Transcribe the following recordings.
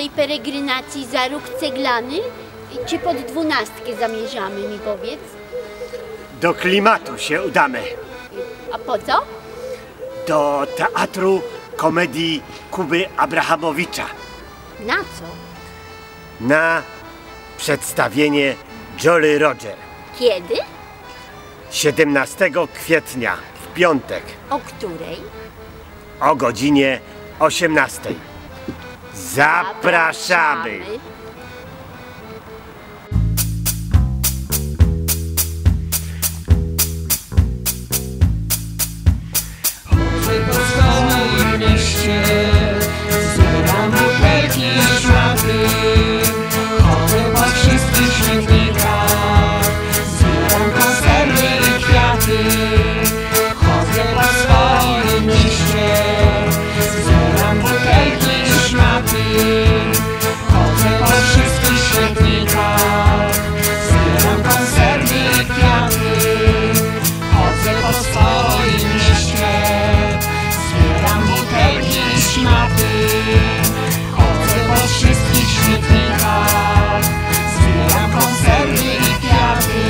tej peregrynacji za róg ceglany? Czy pod 12 zamierzamy, mi powiedz? Do Klimatu się udamy. A po co? Do Teatru Komedii Kuby Abrahamowicza. Na co? Na przedstawienie Jolly Roger. Kiedy? 17 kwietnia, w piątek, O której? o godzinie 18. Zapraszamy! Chodzę po swoim mieście, zbieram butelki i szmaty. Chodzę po wszystkich śmietnikach, zbieram konserwy i kwiaty. Chodzę po swoim mieście, zbieram butelki i szmaty. Chodzę po wszystkich śmietnikach, zbieram konserwy i kwiaty. Chodzę po swoim mieście, zbieram butelki i szmaty. Chodzę po wszystkich śmietnikach, zbieram konserwy i kwiaty.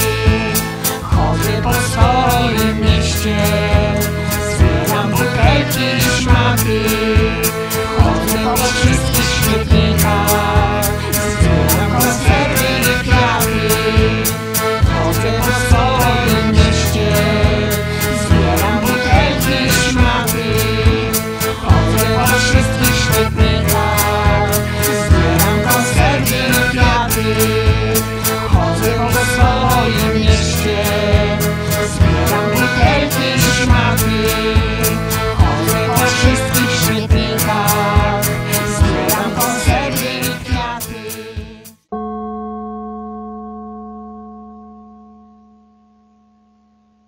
Chodzę po swoim mieście, zbieram butelki i szmaty. Chodzę po wszystkich śmietnikach, zbieram konserwy i kwiaty. Chodzę po swoim mieście, zbieram butelki i szmaty. Chodzę po wszystkich śmietnikach, zbieram konserwy i kwiaty. Chodzę po swoim mieście, zbieram butelki i szmaty.